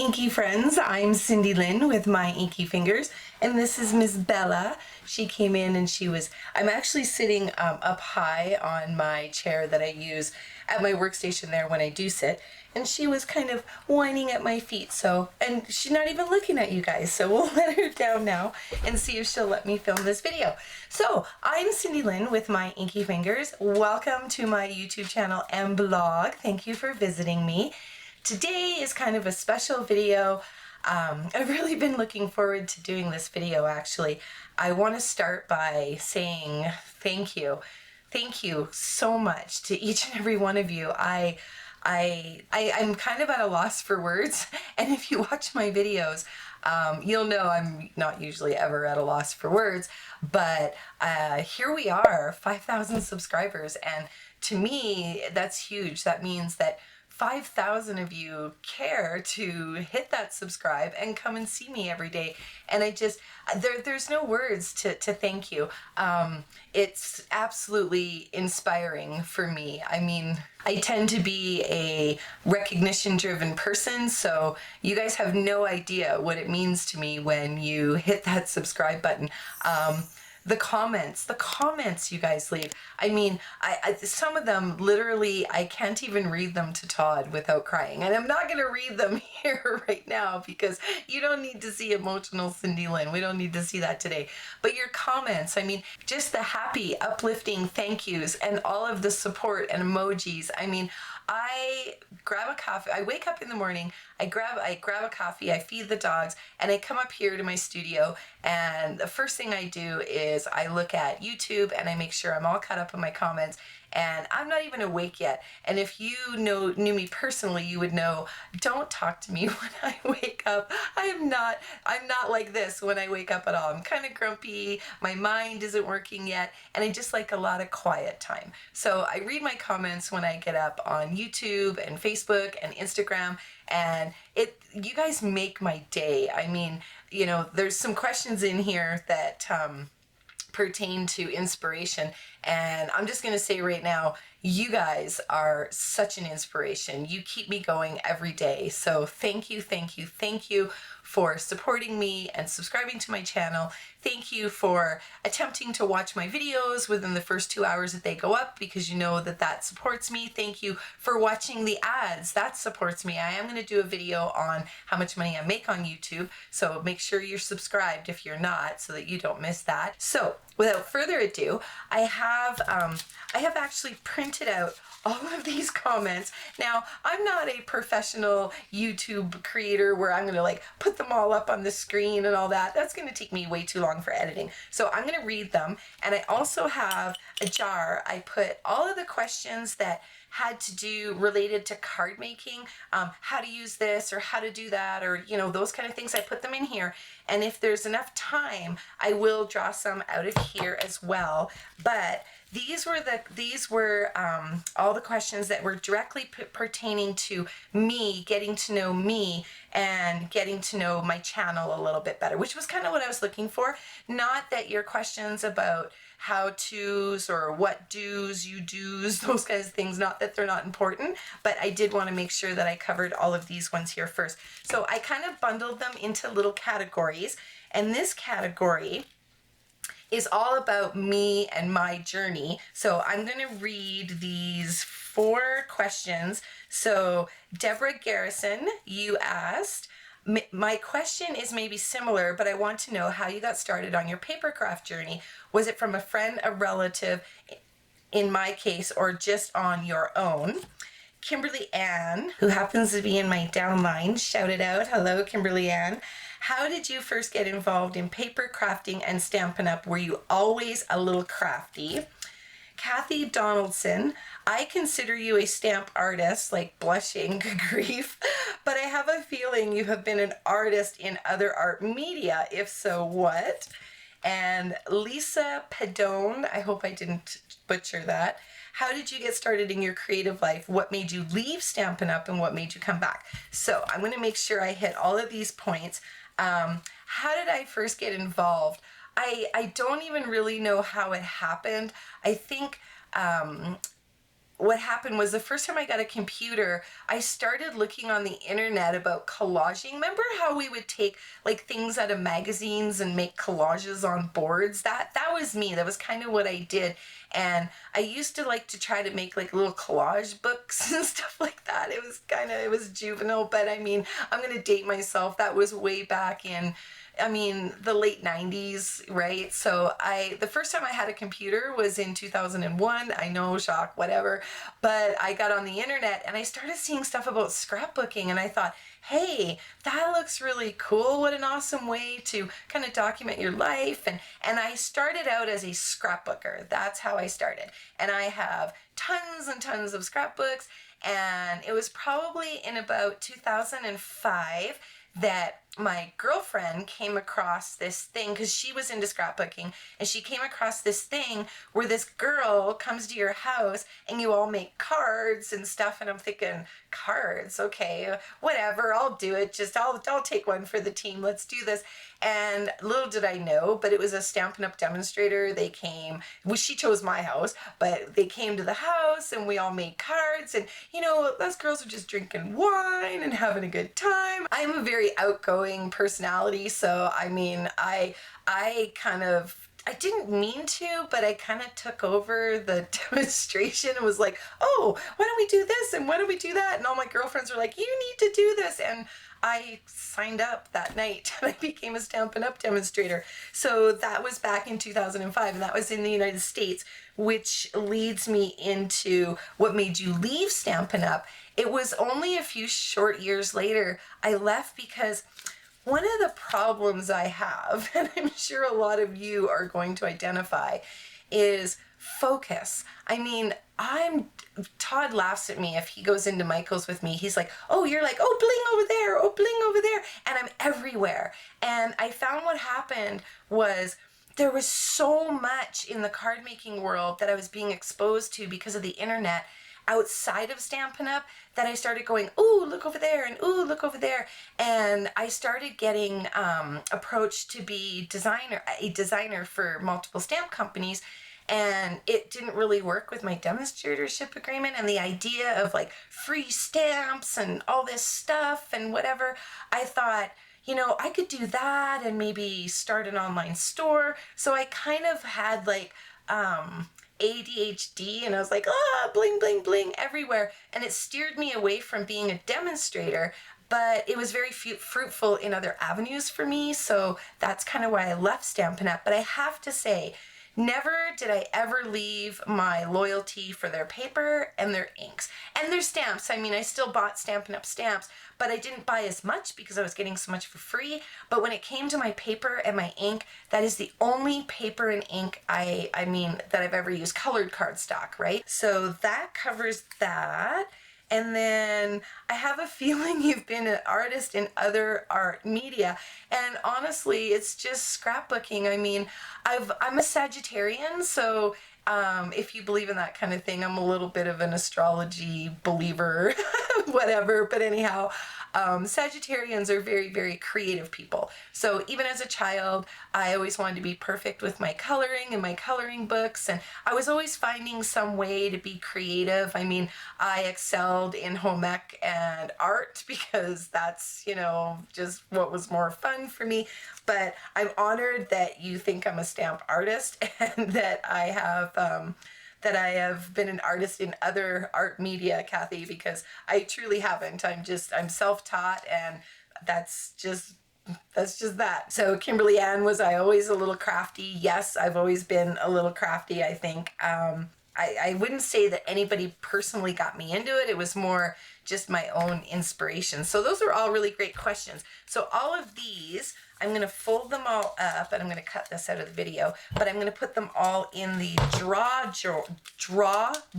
inky friends, I'm Cindy Lynn with my inky fingers, and this is Miss Bella. She came in and I'm actually sitting up high on my chair that I use at my workstation there when I do sit, and she was kind of whining at my feet, and she's not even looking at you guys, so we'll let her down now and see if she'll let me film this video. So, I'm Cindy Lynn with my inky fingers. Welcome to my YouTube channel and blog. Thank you for visiting me. Today is kind of a special video. I've really been looking forward to doing this video actually. I want to start by saying thank you. Thank you so much to each and every one of you. I'm kind of at a loss for words, and if you watch my videos, you'll know I'm not usually ever at a loss for words, but here we are, 5,000 subscribers, and to me, that's huge. That means that 5,000 of you care to hit that subscribe and come and see me every day. And there's no words to thank you. It's absolutely inspiring for me. I mean, I tend to be a recognition-driven person, so you guys have no idea what it means to me when you hit that subscribe button. The comments you guys leave. I mean, some of them literally, I can't even read them to Todd without crying. And I'm not going to read them here right now because you don't need to see emotional Cindy Lynn. We don't need to see that today. But your comments, I mean, just the happy, uplifting thank yous and all of the support and emojis. I mean, I grab a coffee. I wake up in the morning, I grab a coffee, I feed the dogs, and I come up here to my studio, and the first thing I do is I look at YouTube and I make sure I'm all caught up on my comments, and I'm not even awake yet. And if you knew me personally, you would know, don't talk to me when I wake up. I'm not like this when I wake up at all. I'm kind of grumpy, my mind isn't working yet, and I just like a lot of quiet time. So I read my comments when I get up on YouTube and Facebook and Instagram, and you guys make my day. I mean, you know, there's some questions in here that pertain to inspiration, and I'm just gonna say right now, you guys are such an inspiration. You keep me going every day. So thank you, thank you, thank you for supporting me and subscribing to my channel. Thank you for attempting to watch my videos within the first 2 hours that they go up, because you know that supports me. Thank you for watching the ads. That supports me. I am going to do a video on how much money I make on YouTube, so make sure you're subscribed if you're not, so that you don't miss that. So without further ado, I have actually printed out all of these comments. Now, I'm not a professional YouTube creator where I'm gonna like put them all up on the screen and all that. That's gonna take me way too long for editing. So I'm gonna read them, and I also have a jar. I put all of the questions that had to do related to card making, how to use this or how to do that, or you know, those kind of things. I put them in here, and if there's enough time, I will draw some out of here as well. But these were all the questions that were directly pertaining to me, getting to know me and getting to know my channel a little bit better, which was kind of what I was looking for. Not that your questions about how-tos or what do's, you do's, those kinds of things, not that they're not important, but I did want to make sure that I covered all of these ones here first. So I kind of bundled them into little categories, and this category is all about me and my journey. So I'm going to read these 4 questions. So Deborah Garrison, you asked, my question is maybe similar, but I want to know how you got started on your paper craft journey. Was it from a friend, a relative, in my case, or just on your own? Kimberly Ann, who happens to be in my downline, shouted out, hello Kimberly Ann. How did you first get involved in paper crafting and Stampin' Up? Were you always a little crafty? Kathy Donaldson, I consider you a stamp artist, like blushing, good grief, but I have a feeling you have been an artist in other art media. If so, what? And Lisa Pedone, I hope I didn't butcher that. How did you get started in your creative life? What made you leave Stampin' Up and what made you come back? So I'm going to make sure I hit all of these points. How did I first get involved? I don't even really know how it happened. I think what happened was the first time I got a computer, I started looking on the internet about collaging. Remember how we would take like things out of magazines and make collages on boards? That was me. That was kind of what I did. And I used to like to try to make like little collage books and stuff like that. It was juvenile, but I mean, I'm going to date myself. That was way back in, I mean, the late 90s, right? So the first time I had a computer was in 2001. I know, shock, whatever. But I got on the internet and I started seeing stuff about scrapbooking, and I thought, hey, that looks really cool. What an awesome way to kind of document your life. And I started out as a scrapbooker. That's how I started. And I have tons and tons of scrapbooks. And it was probably in about 2005 that my girlfriend came across this thing, because she was into scrapbooking, and she came across this thing where this girl comes to your house and you all make cards and stuff. And I'm thinking, cards, okay, whatever, I'll do it. Just I'll take one for the team. Let's do this. And little did I know, but it was a Stampin' Up demonstrator. They came, well, she chose my house, but they came to the house and we all made cards. And, you know, those girls were just drinking wine and having a good time. I'm a very outgoing personality. So, I mean, I didn't mean to, but I kind of took over the demonstration and was like, oh, why don't we do this? And why don't we do that? And all my girlfriends were like, you need to do this. And I signed up that night and I became a Stampin' Up demonstrator. So that was back in 2005, and that was in the United States, which leads me into what made you leave Stampin' Up. It was only a few short years later I left, because one of the problems I have, and I'm sure a lot of you are going to identify, is focus. I mean, Todd laughs at me if he goes into Michael's with me. He's like, oh, you're like, oh, bling over there, oh, bling over there. And I'm everywhere. And I found what happened was there was so much in the card making world that I was being exposed to because of the internet outside of Stampin' Up, that I started going, ooh, look over there, and ooh, look over there. And I started getting approached to be a designer for multiple stamp companies. And it didn't really work with my demonstratorship agreement and the idea of like free stamps and all this stuff and whatever. I thought, you know, I could do that and maybe start an online store. So I kind of had like ADHD, and I was like, bling, bling, bling everywhere. And it steered me away from being a demonstrator, but it was very fruitful in other avenues for me. So that's kind of why I left Stampin' Up. But I have to say, never did I ever leave my loyalty for their paper and their inks and their stamps. I mean, I still bought Stampin' Up stamps, but I didn't buy as much because I was getting so much for free. But when it came to my paper and my ink, that is the only paper and ink that I've ever used, colored cardstock, right? So that covers that. And then I have a feeling you've been an artist in other art media. And honestly, it's just scrapbooking. I mean, I'm a Sagittarian, so if you believe in that kind of thing, I'm a little bit of an astrology believer, whatever. But anyhow, Sagittarians are very, very creative people. So even as a child, I always wanted to be perfect with my coloring and my coloring books. And I was always finding some way to be creative. I mean, I excelled in home ec and art because that's, you know, just what was more fun for me. But I'm honored that you think I'm a stamp artist and that I have been an artist in other art media, Kathy, because I truly haven't. I'm self-taught, and that's just that. So Kimberly Ann, was I always a little crafty? Yes, I've always been a little crafty, I think. I wouldn't say that anybody personally got me into it. It was more just my own inspiration. So those are all really great questions. So all of these, I'm going to fold them all up, and I'm going to cut this out of the video, but I'm going to put them all in the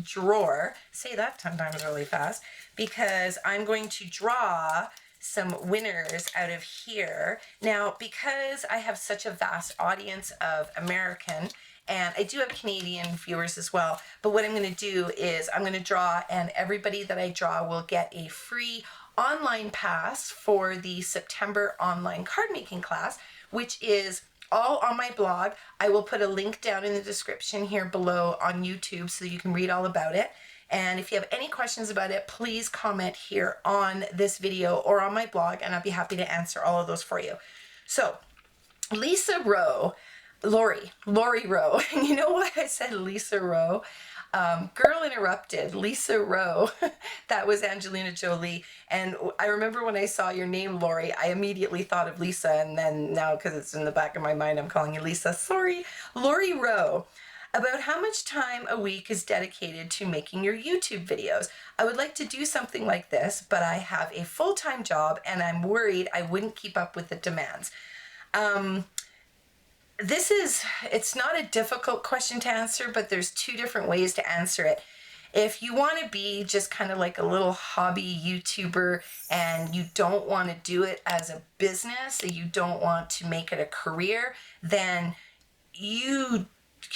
drawer. Say that 10 times really fast, because I'm going to draw some winners out of here. Now, because I have such a vast audience of American, and I do have Canadian viewers as well, but what I'm going to do is I'm going to draw, and everybody that I draw will get a free online pass for the September online card making class, which is all on my blog. I will put a link down in the description here below on YouTube so you can read all about it. And if you have any questions about it, please comment here on this video or on my blog, and I'll be happy to answer all of those for you. So Lisa Rowe, Lori Rowe. You know why I said Lisa Rowe? Girl Interrupted, Lisa Rowe. That was Angelina Jolie. And I remember when I saw your name, Lori, I immediately thought of Lisa. And then now, because it's in the back of my mind, I'm calling you Lisa. Sorry. Lori Rowe. About how much time a week is dedicated to making your YouTube videos. I would like to do something like this, but I have a full-time job and I'm worried I wouldn't keep up with the demands. It's not a difficult question to answer, but there's two different ways to answer it. If you want to be just kind of like a little hobby YouTuber and you don't want to do it as a business, you don't want to make it a career, then you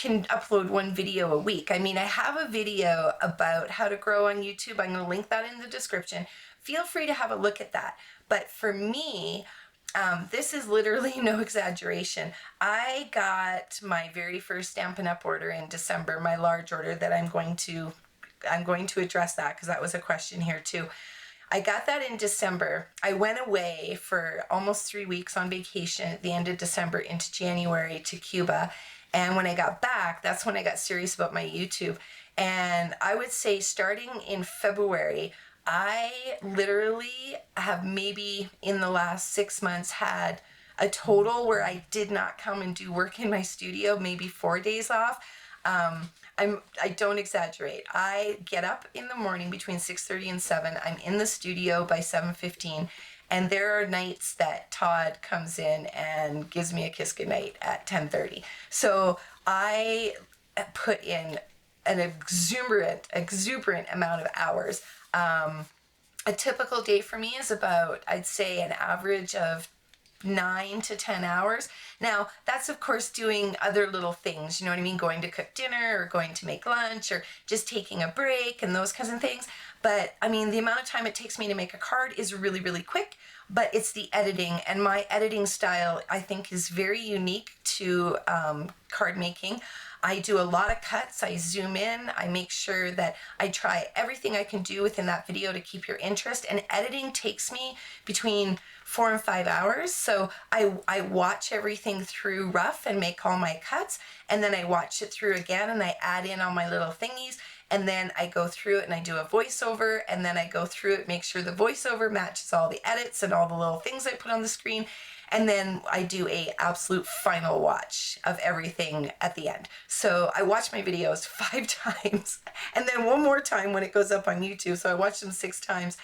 can upload one video a week. I mean, I have a video about how to grow on YouTube. I'm going to link that in the description. Feel free to have a look at that. But for me, this is literally no exaggeration. I got my very first Stampin' Up order in December, my large order that I'm going to address that because that was a question here too. I got that in December. I went away for almost 3 weeks on vacation at the end of December into January to Cuba. And when I got back, that's when I got serious about my YouTube. And I would say starting in February, I literally have maybe in the last 6 months had a total where I did not come and do work in my studio, maybe 4 days off. I don't exaggerate. I get up in the morning between 6:30 and 7. I'm in the studio by 7:15. And there are nights that Todd comes in and gives me a kiss goodnight at 10:30. So I put in an exuberant amount of hours. A typical day for me is about, I'd say, an average of 9 to 10 hours. Now, that's of course doing other little things, you know what I mean? Going to cook dinner or going to make lunch or just taking a break and those kinds of things. But I mean, the amount of time it takes me to make a card is really, really quick, but it's the editing, and my editing style, I think, is very unique to card making. I do a lot of cuts. I zoom in. I make sure that I try everything I can do within that video to keep your interest. And editing takes me between 4 and 5 hours. So I watch everything through rough and make all my cuts. And then I watch it through again and I add in all my little thingies. And then I go through it and I do a voiceover. And then I go through it, make sure the voiceover matches all the edits and all the little things I put on the screen. And then I do a absolute final watch of everything at the end. So I watch my videos 5 times and then one more time when it goes up on YouTube. So I watch them 6 times.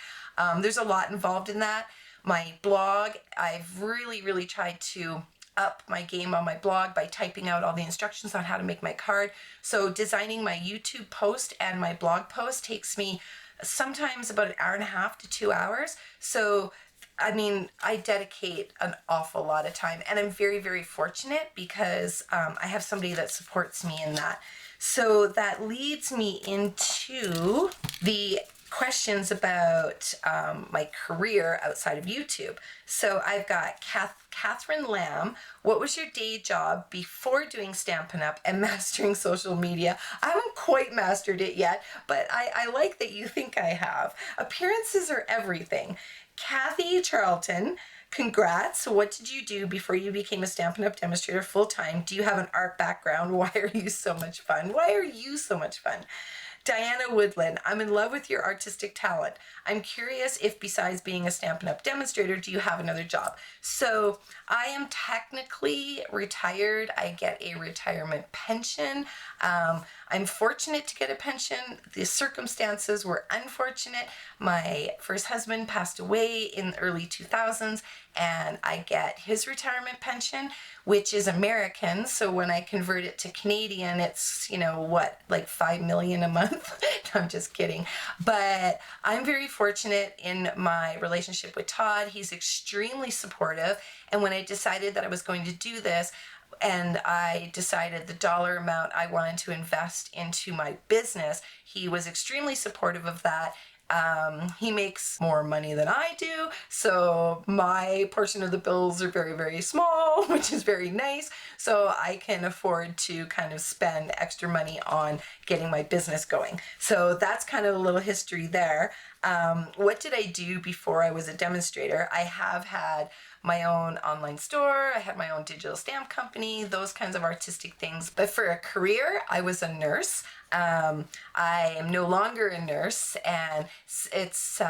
There's a lot involved in that. My blog, I've really, really tried to up my game on my blog by typing out all the instructions on how to make my card. So designing my YouTube post and my blog post takes me sometimes about 1.5 hours to 2 hours. So I mean, I dedicate an awful lot of time, and I'm very, very fortunate because I have somebody that supports me in that. So that leads me into the questions about my career outside of YouTube. So I've got Catherine Lamb. What was your day job before doing Stampin' Up and mastering social media? I haven't quite mastered it yet, but I like that you think I have. Appearances are everything. Kathy Charlton, congrats. What did you do before you became a Stampin' Up demonstrator full-time? Do you have an art background? Why are you so much fun? Why are you so much fun? Diana Woodland, I'm in love with your artistic talent. I'm curious if besides being a Stampin' Up demonstrator, do you have another job? So I am technically retired. I get a retirement pension. I'm fortunate to get a pension. The circumstances were unfortunate. My first husband passed away in the early 2000s, and I get his retirement pension, which is American. So when I convert it to Canadian, it's, you know, what, like 5 million a month? I'm just kidding. But I'm very fortunate in my relationship with Todd. He's extremely supportive. And when I decided that I was going to do this, and I decided the dollar amount I wanted to invest into my business, he was extremely supportive of that. He makes more money than I do, so my portion of the bills are very, very small, which is very nice. So I can afford to kind of spend extra money on getting my business going. So that's kind of a little history there. What did I do before I was a demonstrator? I have had my own online store, I had my own digital stamp company, those kinds of artistic things. But for a career, I was a nurse. I am no longer a nurse, and it's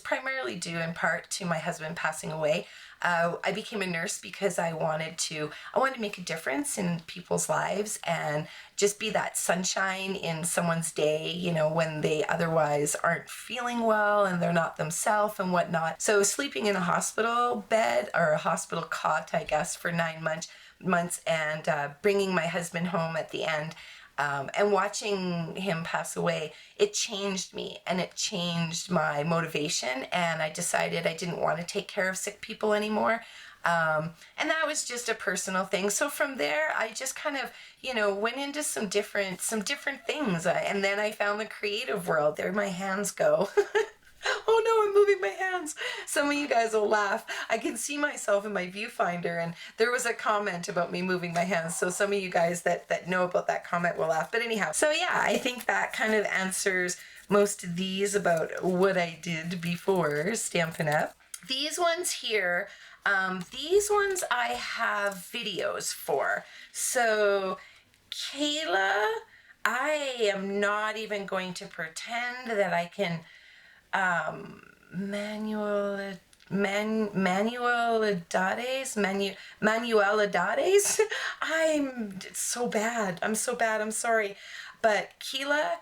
primarily due in part to my husband passing away. I became a nurse because I wanted to make a difference in people's lives and just be that sunshine in someone's day, you know, when they otherwise aren't feeling well and they're not themselves and whatnot. So sleeping in a hospital bed or a hospital cot, I guess, for 9 months and bringing my husband home at the end. And watching him pass away, it changed me and it changed my motivation. And I decided I didn't want to take care of sick people anymore. And that was just a personal thing. So from there, I just kind of, you know, went into some different things. And then I found the creative world. There my hands go. Oh no, I'm moving my hands. Some of you guys will laugh. I can see myself in my viewfinder, and there was a comment about me moving my hands. So some of you guys that know about that comment will laugh. But anyhow, so yeah, I think that kind of answers most of these about what I did before Stampin' Up. These ones here, these ones I have videos for. So Kayla, I am not even going to pretend that I can Manuelidades. It's so bad. I'm so bad. I'm sorry. But Kyla,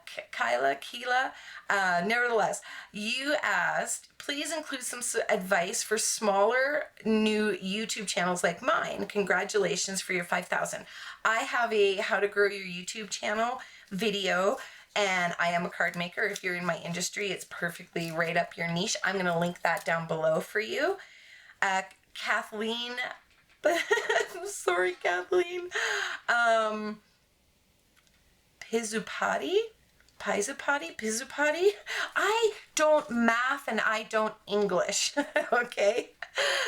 nevertheless, you asked, please include some advice for smaller new YouTube channels like mine. Congratulations for your 5,000. I have a how to grow your YouTube channel video. And I am a card maker. If you're in my industry, it's perfectly right up your niche. I'm going to link that down below for you. Kathleen, I'm sorry, Kathleen. Pizupati. I don't math and I don't English, okay?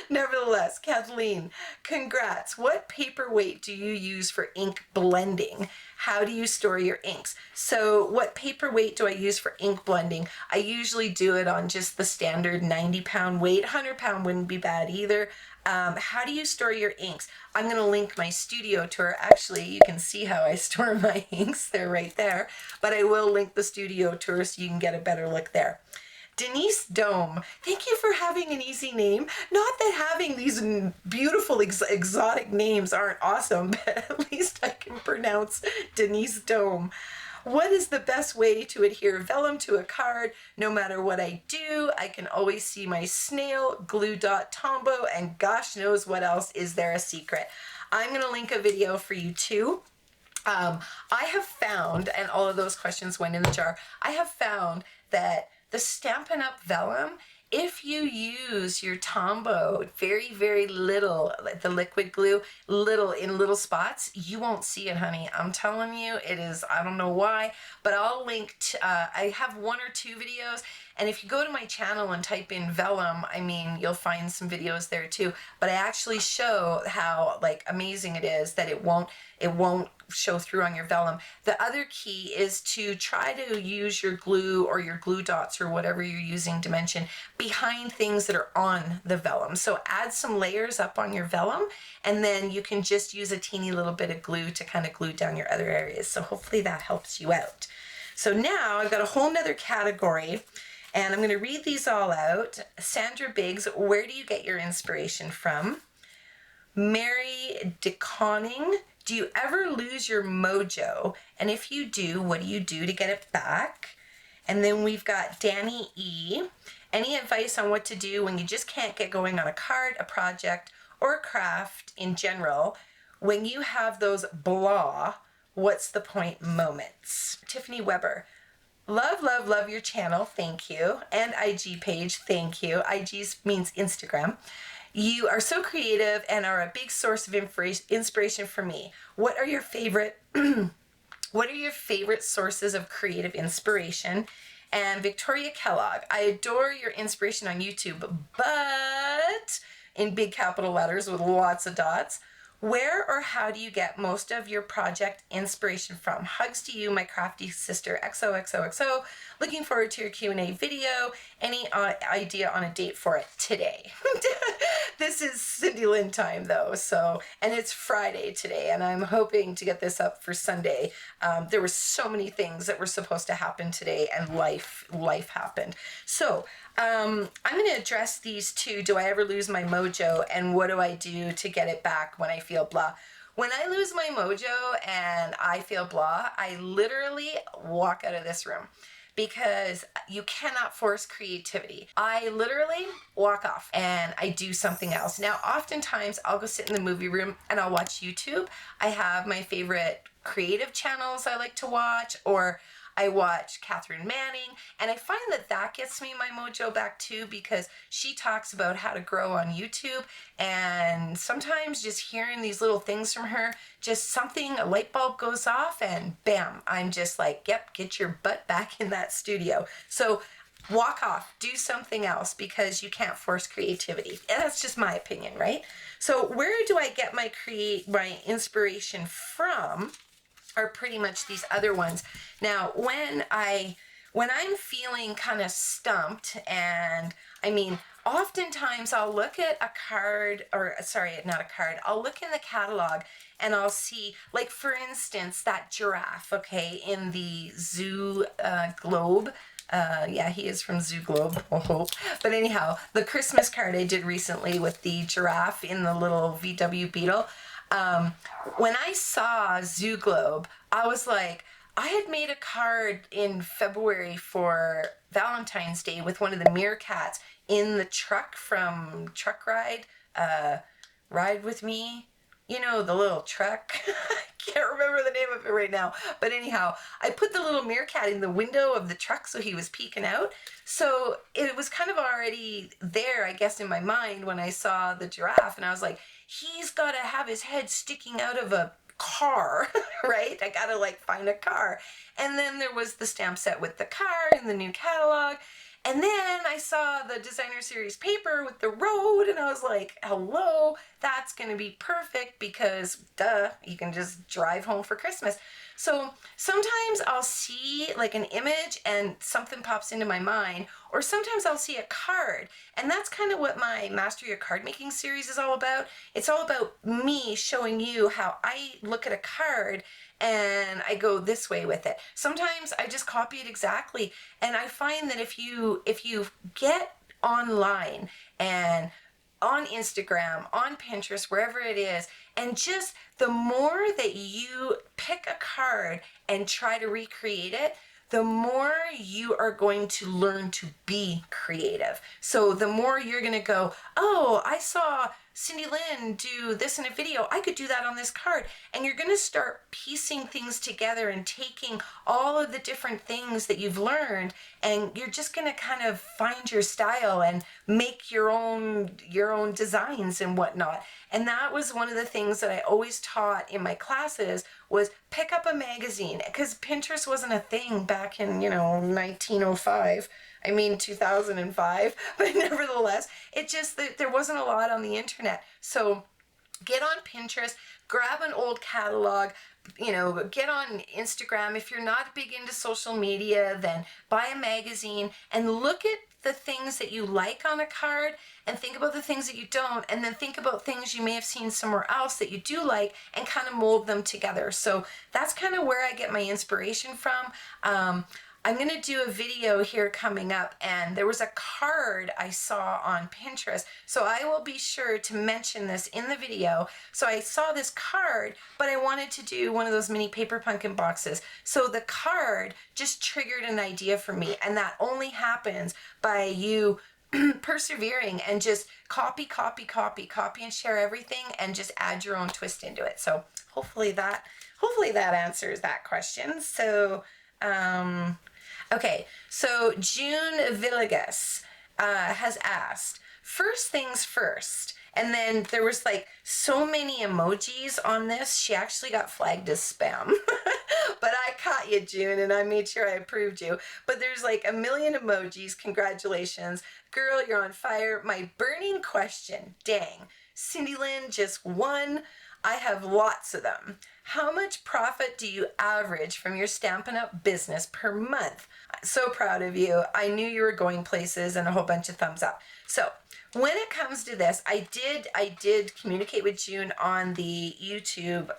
Nevertheless, Kathleen, congrats. What paperweight do you use for ink blending? How do you store your inks? So what paperweight do I use for ink blending? I usually do it on just the standard 90-pound weight. 100-pound wouldn't be bad either. How do you store your inks? I'm going to link my studio tour. Actually, you can see how I store my inks. They're right there. But I will link the studio tour so you can get a better look there. Denise Dome, thank you for having an easy name. Not that having these beautiful exotic names aren't awesome, but at least I can pronounce Denise Dome. What is the best way to adhere vellum to a card? No matter what I do, I can always see my snail, glue dot Tombow, and gosh knows what else. Is there a secret? I'm going to link a video for you too. I have found, and all of those questions went in the jar, I have found that the Stampin' Up! Vellum, if you use your Tombow very, very little, the liquid glue, in little spots, you won't see it, honey. I'm telling you, it is, I don't know why, but I'll link to, I have 1 or 2 videos, and if you go to my channel and type in vellum, I mean, you'll find some videos there too, but I actually show how, like, amazing it is that it won't show through on your vellum. The other key is to try to use your glue or your glue dots or whatever you're using dimension behind things that are on the vellum. So add some layers up on your vellum, and then you can just use a teeny little bit of glue to kind of glue down your other areas. So hopefully that helps you out. So now I've got a whole nother category, and I'm going to read these all out. Sandra Biggs, where do you get your inspiration from? Mary DeConning, do you ever lose your mojo? And if you do, what do you do to get it back? And then we've got Danny E. Any advice on what to do when you just can't get going on a card, a project, or a craft in general? When you have those blah, what's the point moments? Tiffany Webber. Love, love, love your channel. Thank you. And IG page. Thank you. IG means Instagram. You are so creative and are a big source of inspiration for me. What are your favorite sources of creative inspiration? And Victoria Kellogg, I adore your inspiration on YouTube, but in big capital letters with lots of dots. Where or how do you get most of your project inspiration from? Hugs to you, my crafty sister, XOXOXO. Looking forward to your Q&A video. Any idea on a date for it today? This is Cindy Lynn time though, so, and it's Friday today, and I'm hoping to get this up for Sunday. There were so many things that were supposed to happen today, and life happened. So, I'm going to address these two. Do I ever lose my mojo, and what do I do to get it back when I feel blah? When I lose my mojo and I feel blah, I literally walk out of this room, because you cannot force creativity. I literally walk off and I do something else. Now, oftentimes I'll go sit in the movie room and I'll watch YouTube. I have my favorite creative channels I like to watch, or I watch Catherine Manning, and I find that that gets me my mojo back too, because she talks about how to grow on YouTube, and sometimes just hearing these little things from her, just something, a light bulb goes off, and bam, I'm just like, yep, get your butt back in that studio. So walk off, do something else, because you can't force creativity. And that's just my opinion, right? So where do I get my inspiration from? Are pretty much these other ones. Now, when I'm feeling kind of stumped, and I mean, oftentimes I'll look at a card, or sorry, not a card, I'll look in the catalog and I'll see, like for instance, that giraffe, okay, in the Zoo Globe. Yeah, he is from Zoo Globe, I hope. But anyhow, the Christmas card I did recently with the giraffe in the little VW Beetle. When I saw Zoo Globe, I was like, I had made a card in February for Valentine's Day with one of the meerkats in the truck from Truck Ride, Ride With Me. You know, the little truck. I can't remember the name of it right now. But anyhow, I put the little meerkat in the window of the truck so he was peeking out. So it was kind of already there, I guess, in my mind when I saw the giraffe. And I was like, he's got to have his head sticking out of a car, right? I got to like find a car. And then there was the stamp set with the car and the new catalog. And then I saw the designer series paper with the road, and I was like, hello, that's going to be perfect, because duh, you can just drive home for Christmas. So sometimes I'll see like an image and something pops into my mind, or sometimes I'll see a card, and that's kind of what my Master Your Card Making series is all about. It's all about me showing you how I look at a card and I go this way with it. Sometimes I just copy it exactly, and I find that if you get online and on Instagram, on Pinterest, wherever it is, and just the more that you pick a card and try to recreate it, the more you are going to learn to be creative. So the more you're going to go, oh, I saw Cindy Lynn do this in a video, I could do that on this card. And you're going to start piecing things together and taking all of the different things that you've learned, and you're just going to kind of find your style and make your own designs and whatnot. And that was one of the things that I always taught in my classes, was pick up a magazine, because Pinterest wasn't a thing back in, 1905. I mean, 2005, but nevertheless, it just, there wasn't a lot on the internet. So get on Pinterest, grab an old catalog, get on Instagram. If you're not big into social media, then buy a magazine and look at the things that you like on a card, and think about the things that you don't, and then think about things you may have seen somewhere else that you do like, and kind of mold them together. So that's kind of where I get my inspiration from. I'm going to do a video here coming up, and there was a card I saw on Pinterest, so I will be sure to mention this in the video. So I saw this card, but I wanted to do one of those mini paper pumpkin boxes. So the card just triggered an idea for me, and that only happens by you persevering and just copy and share everything, and just add your own twist into it. So hopefully that answers that question. So okay, so June Villegas has asked, first things first, and then there was like so many emojis on this, she actually got flagged as spam. But I caught you, June, and I made sure I approved you. But there's like a million emojis. Congratulations. Girl, you're on fire. My burning question, dang. Cindy Lynn just won. I have lots of them. How much profit do you average from your Stampin' Up! Business per month? So proud of you. I knew you were going places, and a whole bunch of thumbs up. So when it comes to this, I did communicate with June on the YouTube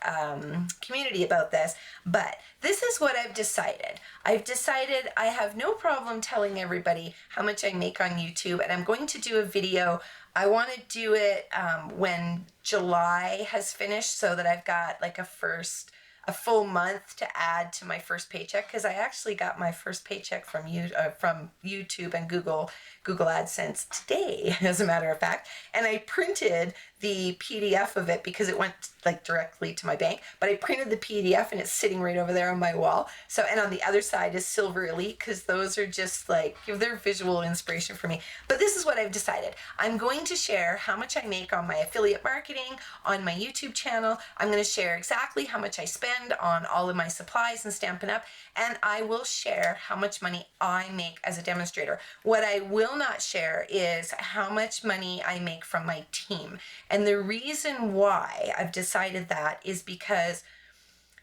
community about this, but this is what I've decided. I've decided I have no problem telling everybody how much I make on YouTube, and I'm going to do a video. I want to do it when July has finished, so that I've got like a full month to add to my first paycheck, because I actually got my first paycheck from YouTube and Google AdSense today, as a matter of fact. And I printed the PDF of it because it went like directly to my bank, but I printed the PDF and it's sitting right over there on my wall. So, and on the other side is Silver Elite, because those are just like, they're visual inspiration for me. But this is what I've decided. I'm going to share how much I make on my affiliate marketing, on my YouTube channel. I'm going to share exactly how much I spend on all of my supplies and Stampin' Up! And I will share how much money I make as a demonstrator. What I will not share is how much money I make from my team. And the reason why I've decided that is because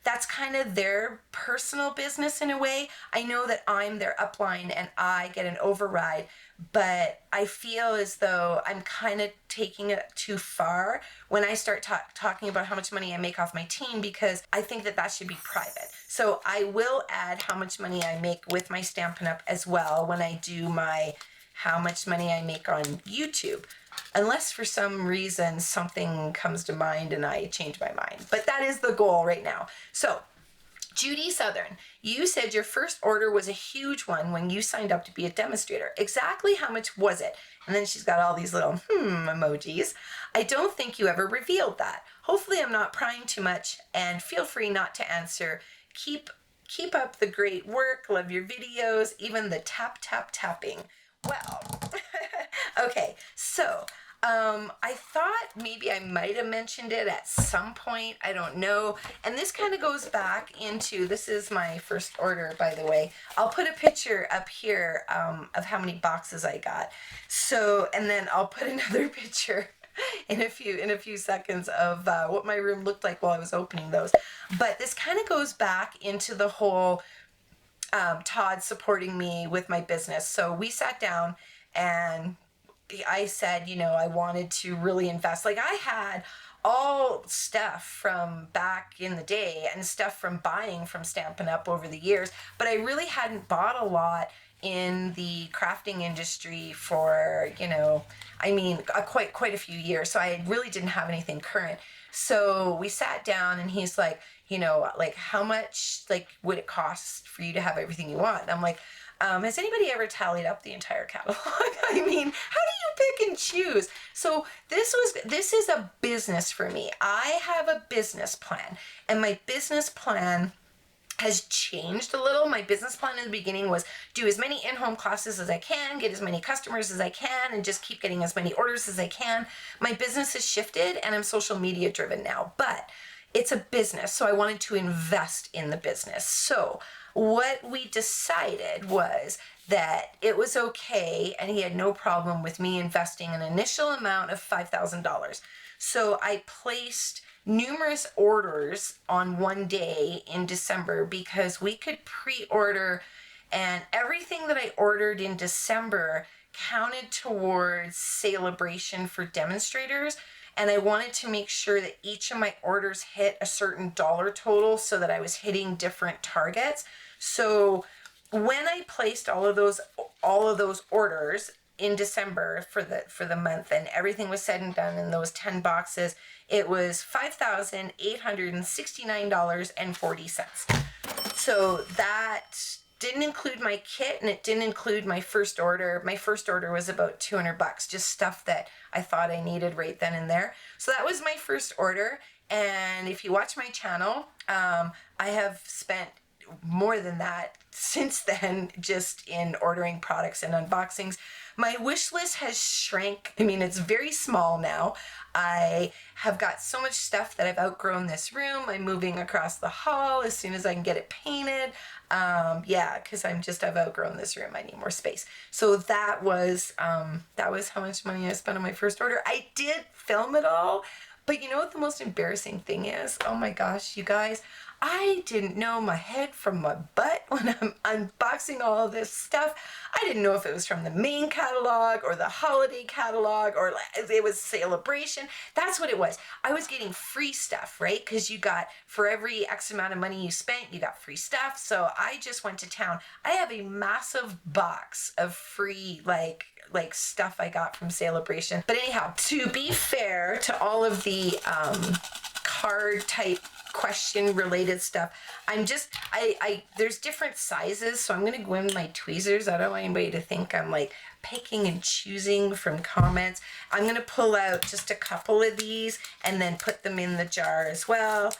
that's kind of their personal business in a way. I know that I'm their upline and I get an override, but I feel as though I'm kind of taking it too far when I start talking about how much money I make off my team, because I think that that should be private. So I will add how much money I make with my Stampin' Up! As well when I do my how much money I make on YouTube. Unless for some reason something comes to mind and I change my mind. But that is the goal right now. So, Judy Southern, you said your first order was a huge one when you signed up to be a demonstrator. Exactly how much was it? And then she's got all these little emojis. I don't think you ever revealed that. Hopefully I'm not prying too much, and feel free not to answer. Keep up the great work. Love your videos, even the tapping. Well, okay, so I thought maybe I might have mentioned it at some point. I don't know. And this kind of goes back into, this is my first order, by the way. I'll put a picture up here of how many boxes I got. So, and then I'll put another picture in a few seconds of what my room looked like while I was opening those. But this kind of goes back into the whole Todd supporting me with my business. So we sat down and I said, you know, I wanted to really invest. Like, I had all stuff from back in the day and stuff from buying from Stampin' Up! Over the years, but I really hadn't bought a lot in the crafting industry for, you know, I mean, quite a few years. So I really didn't have anything current. So we sat down and he's like, you know, like, how much like would it cost for you to have everything you want? And I'm like, has anybody ever tallied up the entire catalog? I mean, how do you pick and choose? So this is a business for me. I have a business plan, and my business plan has changed a little. My business plan in the beginning was do as many in-home classes as I can, get as many customers as I can, and just keep getting as many orders as I can. My business has shifted, and I'm social media driven now, but it's a business, so I wanted to invest in the business. So what we decided was that it was okay, and he had no problem with me investing an initial amount of $5,000. So I placed numerous orders on one day in December because we could pre-order, and everything that I ordered in December counted towards celebration for demonstrators. And I wanted to make sure that each of my orders hit a certain dollar total so that I was hitting different targets. So when I placed all of those orders in December for the month, and everything was said and done in those 10 boxes, it was $5,869.40. So that didn't include my kit, and it didn't include my first order. My first order was about $200, just stuff that I thought I needed right then and there. So that was my first order. And if you watch my channel, I have spent more than that since then, just in ordering products and unboxings. My wish list has shrank. I mean, it's very small now. I have got so much stuff that I've outgrown this room. I'm moving across the hall as soon as I can get it painted. Yeah, because I've outgrown this room. I need more space. So that was how much money I spent on my first order. I did film it all, but you know what the most embarrassing thing is? Oh my gosh, you guys. I didn't know my head from my butt when I'm unboxing all this stuff. I didn't know if it was from the main catalog or the holiday catalog or it was Celebration. That's what it was. I was getting free stuff, right? Because you got, for every X amount of money you spent, you got free stuff. So I just went to town. I have a massive box of free, like stuff I got from Celebration. But anyhow, to be fair to all of the card type question related stuff, there's different sizes, so I'm going to go in my tweezers. I don't want anybody to think I'm like picking and choosing from comments. I'm going to pull out just a couple of these and then put them in the jar as well.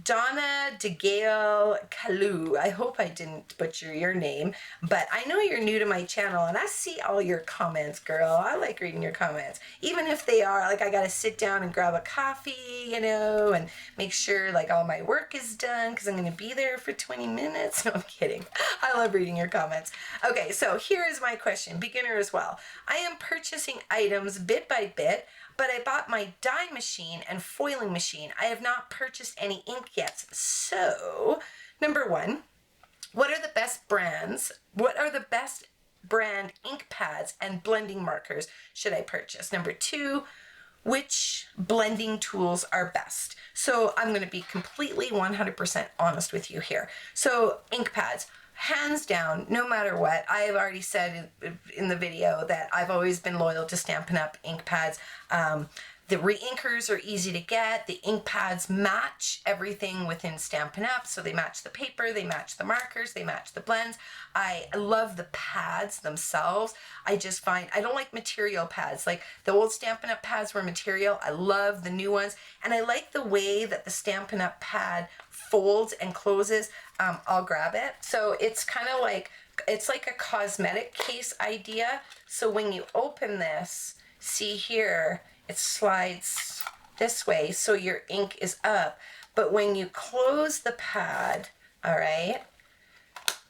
Donna DeGale Kalu, I hope I didn't butcher your name, but I know you're new to my channel and I see all your comments, girl. I like reading your comments, even if they are like, I gotta sit down and grab a coffee, you know, and make sure like all my work is done because I'm gonna be there for 20 minutes. No, I'm kidding. I love reading your comments. Okay, so here is my question, beginner as well. I am purchasing items bit by bit, but I bought my die machine and foiling machine. I have not purchased any ink yet. So, number one, what are the best brands? What are the best brand ink pads and blending markers should I purchase? Number two, which blending tools are best? So I'm going to be completely 100% honest with you here. So ink pads. Hands down, no matter what, I have already said in the video that I've always been loyal to Stampin' Up! Ink pads. The re-inkers are easy to get. The ink pads match everything within Stampin' Up! So they match the paper, they match the markers, they match the blends. I love the pads themselves. I just find, I don't like material pads. Like the old Stampin' Up! Pads were material. I love the new ones. And I like the way that the Stampin' Up! Pad folds and closes. I'll grab it. So it's kind of like, it's like a cosmetic case idea. So when you open this, see here, it slides this way so your ink is up. But when you close the pad, all right,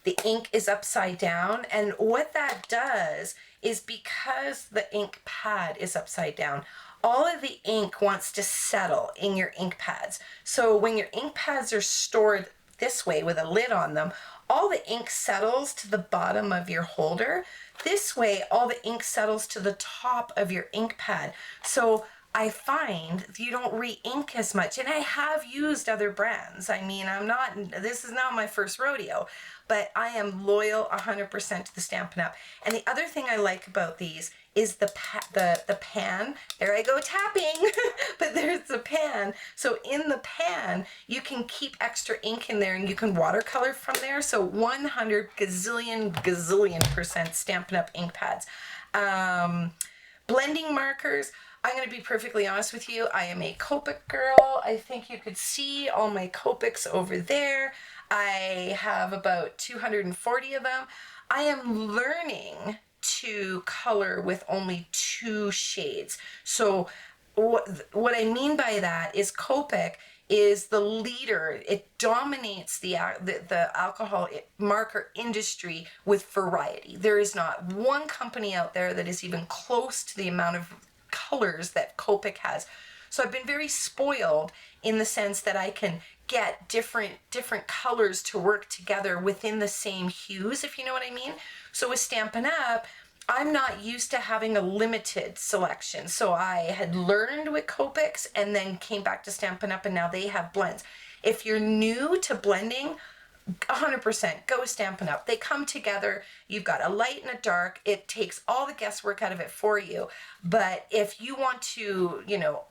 the ink is upside down. And what that does is because the ink pad is upside down, all of the ink wants to settle in your ink pads. So when your ink pads are stored this way with a lid on them, all the ink settles to the bottom of your holder. This way, all the ink settles to the top of your ink pad. So I find you don't re-ink as much. And I have used other brands. I mean, this is not my first rodeo, but I am loyal 100% to the Stampin' Up! And the other thing I like about these is the pan. There I go tapping, but there's the pan. So in the pan, you can keep extra ink in there and you can watercolor from there. So 100 gazillion% Stampin' Up! Ink pads. Blending markers. I'm going to be perfectly honest with you. I am a Copic girl. I think you could see all my Copics over there. I have about 240 of them. I am learning to color with only 2 shades. So what I mean by that is Copic is the leader. It dominates the alcohol marker industry with variety. There is not one company out there that is even close to the amount of colors that Copic has. So I've been very spoiled in the sense that I can get different colors to work together within the same hues, if you know what I mean. So with Stampin' Up!, I'm not used to having a limited selection. So I had learned with Copics and then came back to Stampin' Up! And now they have blends. If you're new to blending, 100% go with Stampin' Up! They come together. You've got a light and a dark. It takes all the guesswork out of it for you. But if you want to,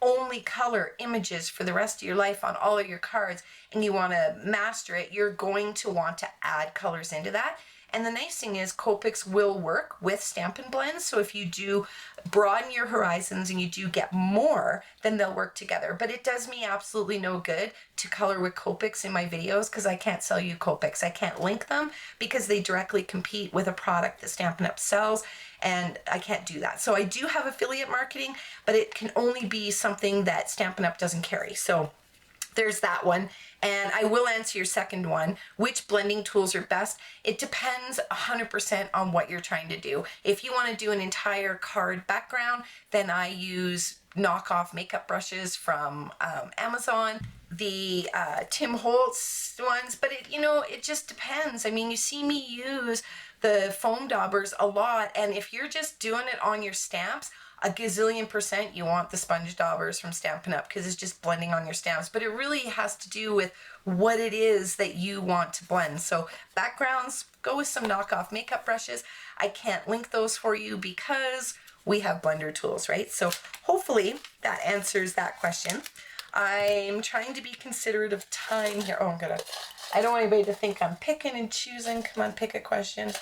only color images for the rest of your life on all of your cards and you want to master it, you're going to want to add colors into that. And the nice thing is Copics will work with Stampin' Blends. So if you do broaden your horizons and you do get more, then they'll work together. But it does me absolutely no good to color with Copics in my videos because I can't sell you Copics. I can't link them because they directly compete with a product that Stampin' Up! Sells. and I can't do that. So I do have affiliate marketing, but it can only be something that Stampin' Up! Doesn't carry. So there's that one. And I will answer your second one, which blending tools are best. It depends 100% on what you're trying to do. If you want to do an entire card background, then I use knockoff makeup brushes from Amazon, the Tim Holtz ones, but it just depends. I mean, you see me use the foam daubers a lot, and if you're just doing it on your stamps, a gazillion % you want the sponge daubers from Stampin' Up! Because it's just blending on your stamps. But it really has to do with what it is that you want to blend. So backgrounds, go with some knockoff makeup brushes. I can't link those for you because we have blender tools, right? So hopefully that answers that question. I'm trying to be considerate of time here. Oh, I don't want anybody to think I'm picking and choosing. Come on, pick a question.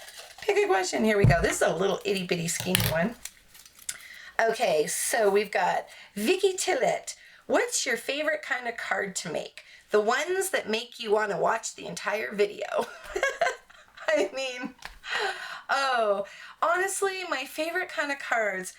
Pick a question. Here we go. This is a little itty bitty skinny one. Okay, so we've got Vicky Tillett. What's your favorite kind of card to make? The ones that make you want to watch the entire video. I mean, honestly, my favorite kind of cards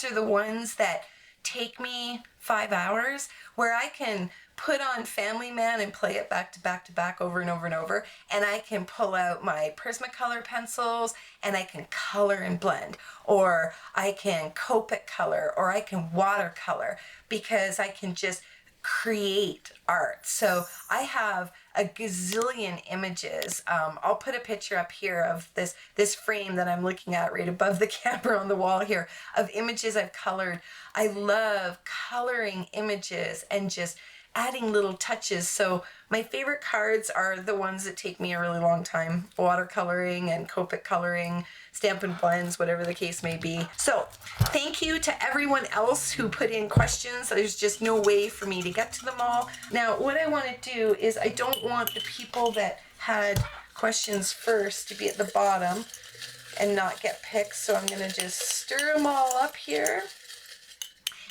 are the ones that take me 5 hours, where I can put on Family Man and play it back to back to back over and over and over, and I can pull out my Prismacolor pencils and I can color and blend, or I can Copic color, or I can watercolor, because I can just create art. So I have a gazillion images. I'll put a picture up here of this frame that I'm looking at right above the camera on the wall here, of images I've colored. I love coloring images and just adding little touches. So my favorite cards are the ones that take me a really long time: watercoloring and Copic coloring, Stampin' Blends, whatever the case may be. So thank you to everyone else who put in questions. There's just no way for me to get to them all. Now, what I want to do is, I don't want the people that had questions first to be at the bottom and not get picked. So I'm going to just stir them all up here.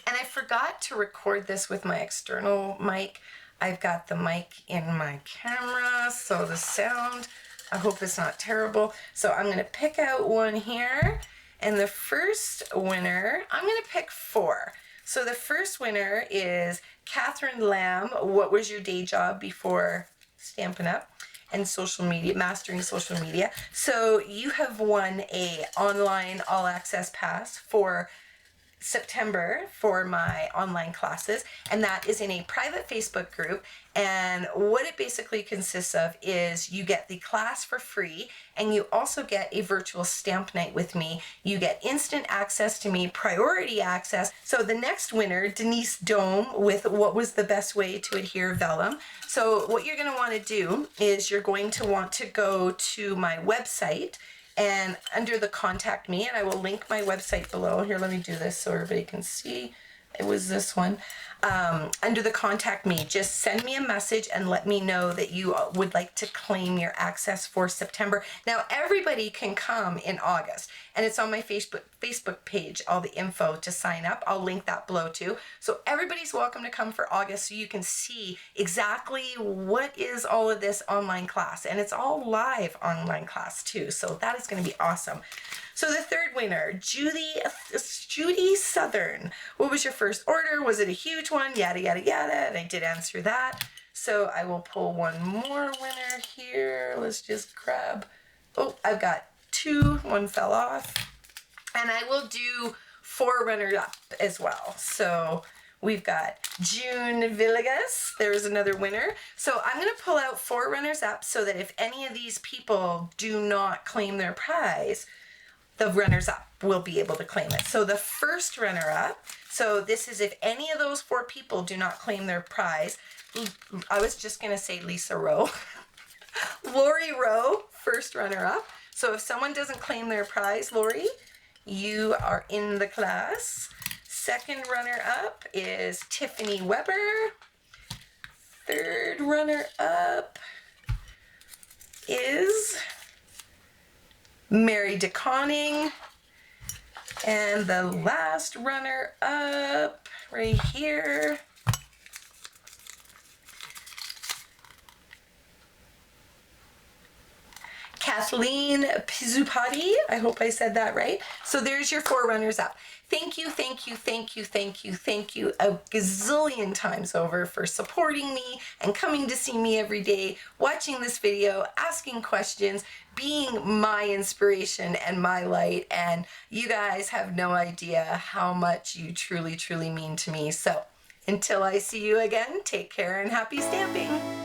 And I forgot to record this with my external mic. I've got the mic in my camera, so the sound, I hope it's not terrible. So I'm going to pick out one here. And the first winner, I'm going to pick 4. So the first winner is Catherine Lamb. What was your day job before Stampin' Up! And social media, mastering social media? So you have won a online all access pass for September for my online classes, and that is in a private Facebook group. And what it basically consists of is you get the class for free, and you also get a virtual stamp night with me. You get instant access to me, priority access. So the next winner, Denise Dome, with what was the best way to adhere vellum. So what you're going to want to do is you're going to want to go to my website, and under the contact me, and I will link my website below. Here, let me do this so everybody can see. It was this one. Under the contact me, just send me a message and let me know that you would like to claim your access for September. Now, everybody can come in August, and it's on my Facebook page, all the info to sign up. I'll link that below too. So everybody's welcome to come for August, so you can see exactly what is all of this online class. And it's all live online class too, so that is going to be awesome. So the third winner, Judy Southern. What was your first order? Was it a huge one? Yada, yada, yada. And I did answer that. So I will pull one more winner here. Let's just grab. Oh, I've got 2. One fell off. And I will do 4 runners up as well. So we've got June Villegas. There's another winner. So I'm going to pull out 4 runners up so that if any of these people do not claim their prize, the runners-up will be able to claim it. So the first runner-up, so this is if any of those 4 people do not claim their prize. I was just going to say Lisa Rowe. Lori Rowe, first runner-up. So if someone doesn't claim their prize, Lori, you are in the class. Second runner-up is Tiffany Webber. Third runner-up is Mary DeConning. And the last runner up right here Kathleen Pizzupati. I hope I said that right. So there's your 4 runners up. Thank you, thank you, thank you, thank you, thank you a gazillion times over for supporting me and coming to see me every day, watching this video, asking questions, being my inspiration and my light. And you guys have no idea how much you truly, truly mean to me. So until I see you again, take care and happy stamping.